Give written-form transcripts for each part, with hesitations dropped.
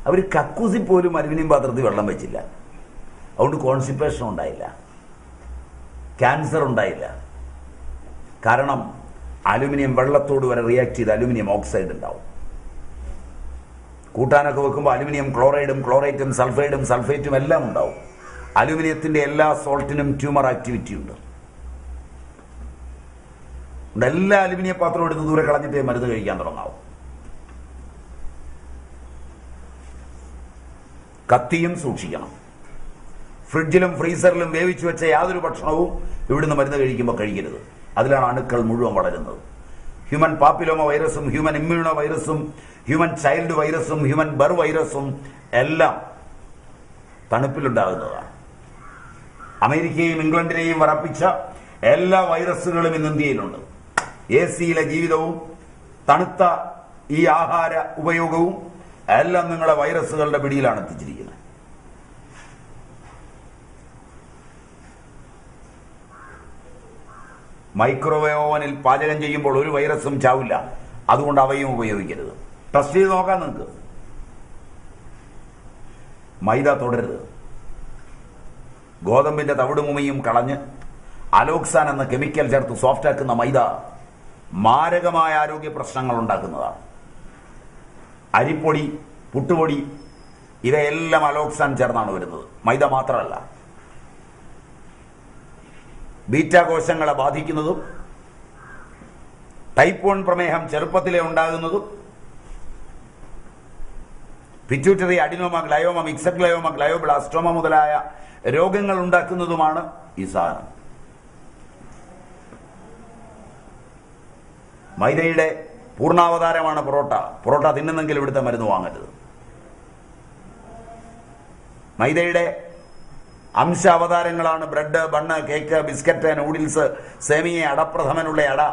അവർ കക്കൂസിൽ പോലും അലുമിനിയം പാത്രത്തിൽ വെള്ളം വെച്ചില്ല. അതുകൊണ്ട് കോൺസ്റ്റിപ്പേഷൻ ഉണ്ടായില്ല, ക്യാൻസർ ഉണ്ടായില്ല. കാരണം അലുമിനിയം വെള്ളത്തോട് വരെ റിയാക്ട് ചെയ്ത് അലുമിനിയം ഓക്സൈഡ് ഉണ്ടാവും. കൂട്ടാനൊക്കെ വെക്കുമ്പോൾ അലുമിനിയം ക്ലോറൈഡും ക്ലോറൈറ്റും സൾഫൈഡും സൾഫേറ്റും എല്ലാം ഉണ്ടാവും. അലുമിനിയത്തിൻ്റെ എല്ലാ സോൾട്ടിനും ട്യൂമർ ആക്ടിവിറ്റി ഉണ്ട്. എല്ലാ അലുമിനിയ പാത്രവും എടുത്ത് ദൂരെ കളഞ്ഞിട്ടേ മരുന്ന് കഴിക്കാൻ തുടങ്ങാവും. കത്തിയും സൂക്ഷിക്കണം. ഫ്രിഡ്ജിലും ഫ്രീസറിലും വേവിച്ചു വെച്ച യാതൊരു ഭക്ഷണവും ഇവിടുന്ന് മരുന്ന് കഴിക്കുമ്പോൾ കഴിക്കരുത്. അതിലാണ് അണുക്കൾ മുഴുവൻ വളരുന്നത്. ഹ്യൂമൻ പാപ്പിലോമ വൈറസും ഹ്യൂമൻ ഇമ്മ്യൂണോ വൈറസും ഹ്യൂമൻ ചൈൽഡ് വൈറസും ഹ്യൂമൻ ബർ വൈറസും എല്ലാം തണുപ്പിലുണ്ടാകുന്നതാണ്. അമേരിക്കയും ഇംഗ്ലണ്ടിനെയും വറപ്പിച്ച എല്ലാ വൈറസുകളും ഇന്ന് ഇന്ത്യയിലുണ്ട്. AC-യിലെ ജീവിതവും തണുത്ത ഈ ആഹാര ഉപയോഗവും എല്ലാം നിങ്ങളെ വൈറസുകളുടെ പിടിയിലാണ് എത്തിച്ചിരിക്കുന്നത്. മൈക്രോവേവ് ഓവനിൽ പാചകം ചെയ്യുമ്പോൾ ഒരു വൈറസും ചാവില്ല. അതുകൊണ്ട് അവയും ഉപയോഗിക്കരുത്. ടെസ്റ്റ് ചെയ്ത് നോക്കാൻ നിങ്ങൾക്ക്. മൈദ തുടരുത്. ഗോതമ്പിന്റെ തവിടുമുമയും കളഞ്ഞ് അലോക്സാൻ എന്ന കെമിക്കൽ ചേർത്ത് സോഫ്റ്റ് ആക്കുന്ന മൈദ മാരകമായ ആരോഗ്യ പ്രശ്നങ്ങൾ ഉണ്ടാക്കുന്നതാണ്. അരിപ്പൊടി, പുട്ടുപൊടി ഇവയെല്ലാം അലോക്സാൻ ചേർന്നാണ് വരുന്നത്. മൈദ മാത്രമല്ല, ബീറ്റാ കോശങ്ങളെ ബാധിക്കുന്നതും ടൈപ്പ് 1 പ്രമേഹം ചെറുപ്പത്തിലേ ഉണ്ടാകുന്നതും pituitary adenoma, glioma, mixed glioma, glioblastoma മുതലായ രോഗങ്ങൾ ഉണ്ടാക്കുന്നതുമാണ് ഈ സാധനം. മൈദയുടെ പൂർണ്ണാവതാരമാണ് പൊറോട്ട. പൊറോട്ട തിന്നുന്നെങ്കിൽ ഇവിടുത്തെ മരുന്ന് വാങ്ങരുത്. മൈദയുടെ അംശാവതാരങ്ങളാണ് bread, bun, cake, biscuit, noodles, സേമിയ, അടപ്രഥമനുള്ള അട,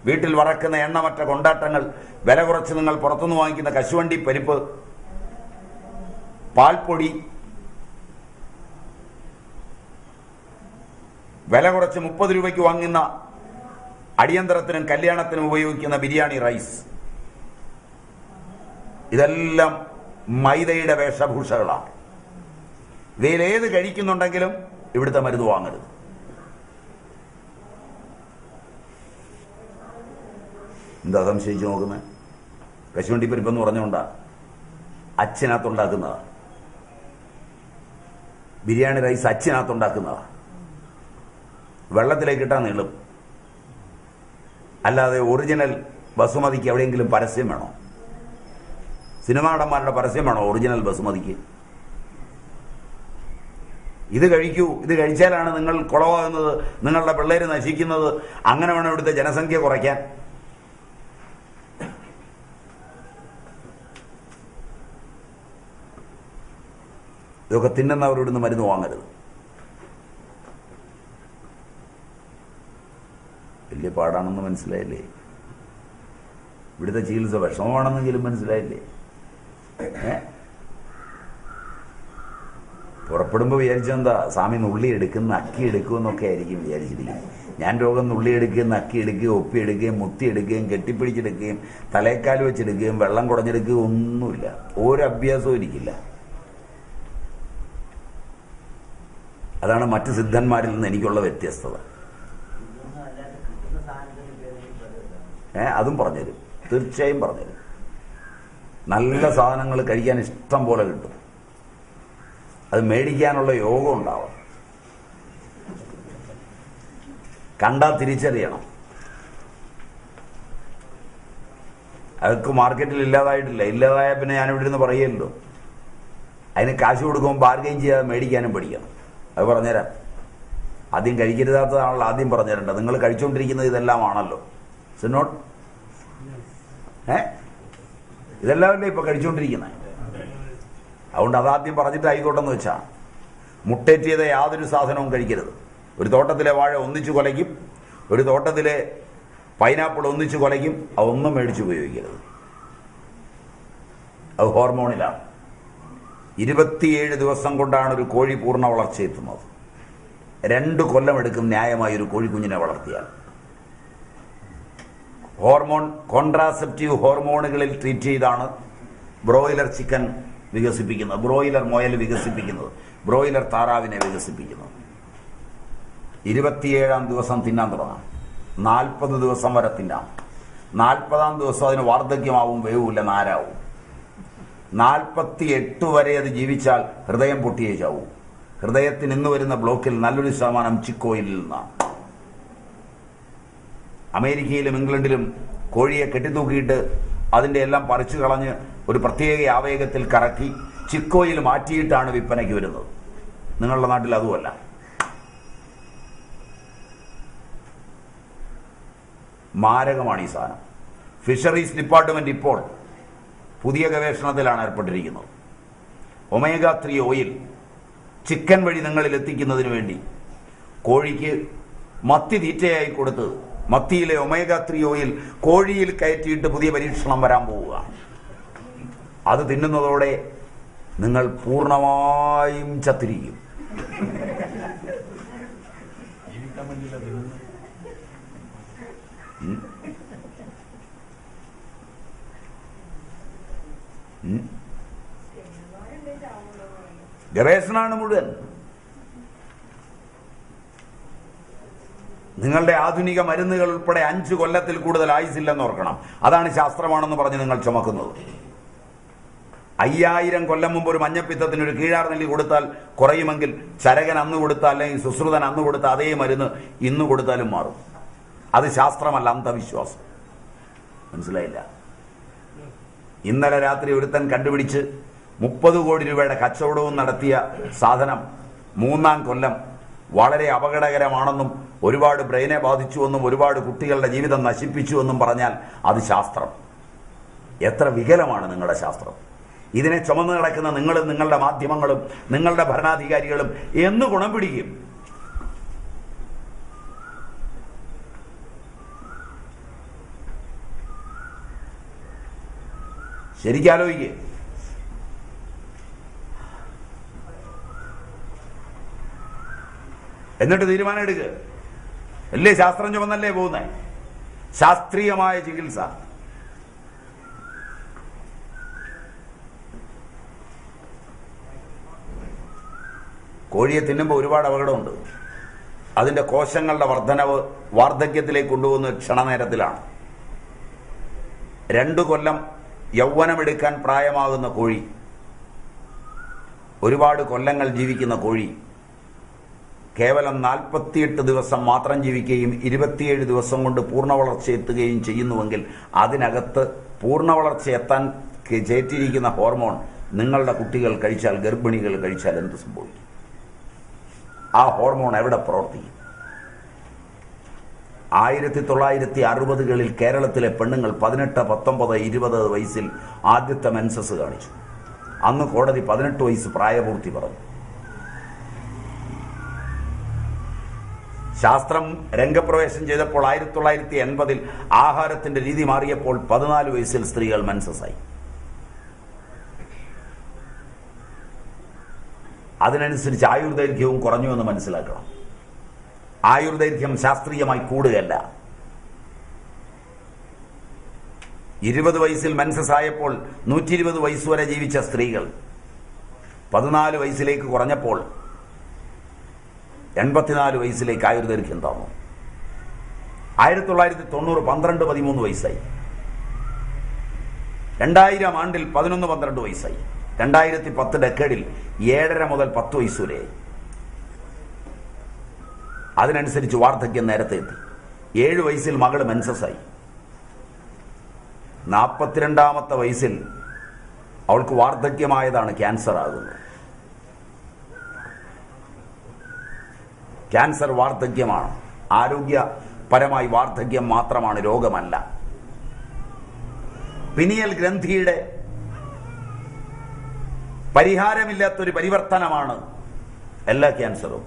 വീട്ടിൽ വറക്കുന്ന എണ്ണമറ്റ കൊണ്ടാട്ടങ്ങൾ, വില കുറച്ച് നിങ്ങൾ പുറത്തുനിന്ന് വാങ്ങിക്കുന്ന കശുവണ്ടി പരിപ്പ്, പാൽപ്പൊടി, വില കുറച്ച് 30 രൂപയ്ക്ക് വാങ്ങുന്ന അടിയന്തരത്തിനും കല്യാണത്തിനും ഉപയോഗിക്കുന്ന ബിരിയാണി റൈസ്, ഇതെല്ലാം മൈദയുടെ വേഷഭൂഷകളാണ്. ഇവയിലേത് കഴിക്കുന്നുണ്ടെങ്കിലും ഇവിടുത്തെ മരുന്ന് വാങ്ങരുത്. എന്താ സംശയിച്ചു നോക്കുന്നത്? കശുവണ്ടി പരിപ്പെന്ന് പറഞ്ഞുകൊണ്ടാ അച്ഛനകത്തുണ്ടാക്കുന്നതാ. ബിരിയാണി റൈസ് അച്ഛനകത്തുണ്ടാക്കുന്നതാ. വെള്ളത്തിലേക്ക് ഇട്ടാൽ നീളും. അല്ലാതെ ഒറിജിനൽ ബസുമതിക്ക് എവിടെയെങ്കിലും പരസ്യം വേണോ? സിനിമാ നടന്മാരുടെ പരസ്യം വേണോ ഒറിജിനൽ ബസുമതിക്ക്? ഇത് കഴിക്കൂ, ഇത് കഴിച്ചാലാണ് നിങ്ങൾ കുളവാകുന്നത്, നിങ്ങളുടെ പിള്ളേര് നശിക്കുന്നത്. അങ്ങനെ വേണം ഇവിടുത്തെ ജനസംഖ്യ കുറയ്ക്കാൻ. ഇതൊക്കെ തിന്നുന്നവർ ഇവിടുന്ന് മരുന്ന് വാങ്ങരുത്. വലിയ പാടാണെന്ന് മനസ്സിലായില്ലേ? ഇവിടുത്തെ ചികിത്സ വിഷമമാണെന്നെങ്കിലും മനസ്സിലായില്ലേ? പുറപ്പെടുമ്പോൾ വിചാരിച്ചെന്താ, സ്വാമി നുള്ളി എടുക്കുന്ന അക്കി എടുക്കുമെന്നൊക്കെ ആയിരിക്കും വിചാരിച്ചിരിക്കുന്നത്. ഞാൻ രോഗം നുള്ളി എടുക്കുകയും അക്കി എടുക്കുകയും ഒപ്പിയെടുക്കുകയും മുത്തിയെടുക്കുകയും കെട്ടിപ്പിടിച്ചെടുക്കുകയും തലേക്കാൽ വെച്ചെടുക്കുകയും വെള്ളം കുടഞ്ഞെടുക്കുകയും ഒന്നുമില്ല. ഒരു അഭ്യാസവും ഇരിക്കില്ല. അതാണ് മറ്റ് സിദ്ധന്മാരിൽ നിന്ന് എനിക്കുള്ള വ്യത്യസ്തത. അതും പറഞ്ഞുതരും, തീർച്ചയായും പറഞ്ഞുതരും. നല്ല സാധനങ്ങൾ കഴിക്കാൻ ഇഷ്ടം പോലെ കിട്ടും. അത് മേടിക്കാനുള്ള യോഗം ഉണ്ടാവും. കണ്ടാൽ തിരിച്ചറിയണം. അതൊക്കെ മാർക്കറ്റിൽ ഇല്ലാതായിട്ടില്ല. ഇല്ലാതായ പിന്നെ ഞാനിവിടെ ഇരുന്ന് പറയുമല്ലോ. അതിന് കാശ് കൊടുക്കുമ്പോൾ ബാർഗെയിൻ ചെയ്യാതെ മേടിക്കാനും പഠിക്കണം. അത് പറഞ്ഞുതരാം. ആദ്യം കഴിക്കരുതാത്തതാണല്ലോ ആദ്യം പറഞ്ഞുതരേണ്ടത്. നിങ്ങൾ കഴിച്ചുകൊണ്ടിരിക്കുന്നത് ഇതെല്ലാമാണല്ലോ. സിനോട്ട് ഇതെല്ലാമല്ലേ ഇപ്പൊ കഴിച്ചുകൊണ്ടിരിക്കുന്നത്. അതുകൊണ്ട് അതാദ്യം പറഞ്ഞിട്ട് ആയിക്കോട്ടെന്ന് വെച്ചാൽ, മുട്ടേറ്റ് ചെയ്ത യാതൊരു സാധനവും കഴിക്കരുത്. ഒരു തോട്ടത്തിലെ വാഴ ഒന്നിച്ചു കൊലയ്ക്കും, ഒരു തോട്ടത്തിലെ പൈനാപ്പിൾ ഒന്നിച്ചു കൊലയ്ക്കും. അതൊന്നും മേടിച്ച് ഉപയോഗിക്കരുത്. അത് ഹോർമോണിലാണ്. 27 ദിവസം കൊണ്ടാണ് ഒരു കോഴി പൂർണ്ണ വളർച്ചയെത്തുന്നത്. 2 കൊല്ലം എടുക്കും ന്യായമായി ഒരു കോഴിക്കുഞ്ഞിനെ വളർത്തിയാൽ. ഹോർമോൺ, കോൺട്രാസെപ്റ്റീവ് ഹോർമോണുകളിൽ ട്രീറ്റ് ചെയ്താണ് ബ്രോയിലർ ചിക്കൻ വികസിപ്പിക്കുന്നത്, ബ്രോയിലർ മുയൽ വികസിപ്പിക്കുന്നത്, ബ്രോയിലർ താറാവിനെ വികസിപ്പിക്കുന്നത്. 27-ാം ദിവസം തിന്നാൻ തുടങ്ങാം. 40 ദിവസം വരെ തിന്നാം. 40-ാം ദിവസം അതിന് വാർദ്ധക്യമാവും, വേവില്ല, നാരാവും. 48 വരെ അത് ജീവിച്ചാൽ ഹൃദയം പൊട്ടിയേ ചാവും. ഹൃദയത്തിന് ഇന്ന് വരുന്ന ബ്ലോക്കിൽ നല്ലൊരു ശതമാനം ചിക്കോയിലിൽ നിന്നാണ്. അമേരിക്കയിലും ഇംഗ്ലണ്ടിലും കോഴിയെ കെട്ടിത്തൂക്കിയിട്ട് അതിൻ്റെ എല്ലാം പറിച്ചു കളഞ്ഞ് ഒരു പ്രത്യേക ആവേഗത്തിൽ കറക്കി ചിക്കോയിൽ മാറ്റിയിട്ടാണ് വിൽപ്പനയ്ക്ക് വരുന്നത്. നിങ്ങളുടെ നാട്ടിൽ അതുമല്ല. മാരകമാണ് ഈ സാധനം. ഫിഷറീസ് ഡിപ്പാർട്ട്മെന്റ് ഇപ്പോൾ പുതിയ ഗവേഷണത്തിലാണ് ഏർപ്പെട്ടിരിക്കുന്നത്. ഒമേഗ 3 ഓയിൽ ചിക്കൻ വഴി നിങ്ങളിൽ എത്തിക്കുന്നതിന് വേണ്ടി കോഴിക്ക് മത്തി തീറ്റയായി കൊടുത്ത് മത്തിയിലെ ഒമേഗ 3 ഓയിൽ കോഴിയിൽ കയറ്റിയിട്ട് പുതിയ പരീക്ഷണം വരാൻ പോവുക. അത് തിന്നുന്നതോടെ നിങ്ങൾ പൂർണ്ണമായും ചത്തിരിക്കും. ഗവേഷണമാണ് മുഴുവൻ. നിങ്ങളുടെ ആധുനിക മരുന്നുകൾ ഉൾപ്പെടെ 5 കൊല്ലത്തിൽ കൂടുതൽ ആയുസില്ലെന്ന് ഓർക്കണം. അതാണ് ശാസ്ത്രമാണെന്ന് പറഞ്ഞ് നിങ്ങൾ ചുമക്കുന്നത്. 5000 കൊല്ലം മുമ്പ് ഒരു മഞ്ഞപ്പിത്തത്തിന് ഒരു കീഴാർ നെല്ലി കൊടുത്താൽ കുറയുമെങ്കിൽ ചരകൻ അന്ന് കൊടുത്താൽ അല്ലെങ്കിൽ സുശ്രുതൻ അന്ന് കൊടുത്ത അതേ മരുന്ന് ഇന്ന് കൊടുത്താലും മാറും. അത് ശാസ്ത്രമല്ല, അന്ധവിശ്വാസം. മനസ്സിലായില്ല? ഇന്നലെ രാത്രി ഒരുത്തൻ കണ്ടുപിടിച്ച് 30 കോടി രൂപയുടെ കച്ചവടവും നടത്തിയ സാധനം 3-ാം കൊല്ലം വളരെ അപകടകരമാണെന്നും ഒരുപാട് ബ്രെയിനെ ബാധിച്ചുവെന്നും ഒരുപാട് കുട്ടികളുടെ ജീവിതം നശിപ്പിച്ചുവെന്നും പറഞ്ഞാൽ അത് ശാസ്ത്രം. എത്ര വികലമാണ് നിങ്ങളുടെ ശാസ്ത്രം! ഇതിനെ ചുമന്നു കിടക്കുന്ന നിങ്ങളും നിങ്ങളുടെ മാധ്യമങ്ങളും നിങ്ങളുടെ ഭരണാധികാരികളും എന്ന് ഗുണം പിടിക്കും? ശരിക്കാലോചിക്കേ. എന്നിട്ട് തീരുമാനം എടുക്കുക. അല്ലേ ശാസ്ത്രം ചുമന്നല്ലേ പോകുന്നത്? ശാസ്ത്രീയമായ ചികിത്സ. കോഴിയെ തിന്നുമ്പോൾ ഒരുപാട് അപകടമുണ്ട്. അതിൻ്റെ കോശങ്ങളുടെ വർധനവ് വാർദ്ധക്യത്തിലേക്ക് കൊണ്ടുപോകുന്ന ക്ഷണനേരത്തിലാണ്. 2 കൊല്ലം യൗവനമെടുക്കാൻ പ്രായമാകുന്ന കോഴി, ഒരുപാട് കൊല്ലങ്ങൾ ജീവിക്കുന്ന കോഴി കേവലം 48 ദിവസം മാത്രം ജീവിക്കുകയും 27 ദിവസം കൊണ്ട് പൂർണ്ണ വളർച്ച എത്തുകയും ചെയ്യുന്നുവെങ്കിൽ അതിനകത്ത് പൂർണ്ണ വളർച്ച എത്താൻ ചേറ്റിരിക്കുന്ന ഹോർമോൺ നിങ്ങളുടെ കുട്ടികൾ കഴിച്ചാൽ, ഗർഭിണികൾ കഴിച്ചാൽ എന്ത് സംഭവിക്കും? ആ ഹോർമോൺ എവിടെ പ്രവർത്തിക്കും? 1960കളിൽ കേരളത്തിലെ പെണ്ണുങ്ങൾ 18, 19, 20 വയസ്സിൽ ആദ്യത്തെ മെൻസസ് കാണിച്ചു. അന്ന് കോടതി 18 വയസ്സ് പ്രായപൂർത്തി പറഞ്ഞു. ശാസ്ത്രം രംഗപ്രവേശം ചെയ്തപ്പോൾ 1980-ൽ ആഹാരത്തിന്റെ രീതി മാറിയപ്പോൾ 14 വയസ്സിൽ സ്ത്രീകൾ മെൻസസായി. അതിനനുസരിച്ച് ആയുർദൈർഘ്യവും കുറഞ്ഞു എന്ന് മനസ്സിലാക്കണം. ആയുർദൈർഘ്യം ശാസ്ത്രീയമായി കൂടുകയല്ല. 20 വയസ്സിൽ മെൻസസ് ആയപ്പോൾ 120 വയസ്സുവരെ ജീവിച്ച സ്ത്രീകൾ 14 വയസ്സിലേക്ക് കുറഞ്ഞപ്പോൾ 84 വയസ്സിലേക്ക് ആയുർദൈർഘ്യം താന്നു. 1990 12, 13 വയസ്സായി. 2000 ആണ്ടിൽ 11, 12 വയസ്സായി. 2010 ഡെക്കേഡിൽ 7.5 മുതൽ 10 വയസ്സ് വരെയായി. അതിനനുസരിച്ച് വാർദ്ധക്യം നേരത്തെ എത്തി. 7 വയസ്സിൽ മകള് മെൻസസായി. 42ാമത്തെ വയസ്സിൽ അവൾക്ക് വാർദ്ധക്യമായതാണ് ക്യാൻസർ ആകുന്നത്. ക്യാൻസർ വാർദ്ധക്യമാണ്. ആരോഗ്യപരമായി വാർദ്ധക്യം മാത്രമാണ്, രോഗമല്ല. പിനിയൽ ഗ്രന്ഥിയുടെ പരിഹാരമില്ലാത്തൊരു പരിവർത്തനമാണ് എല്ലാ ക്യാൻസറും.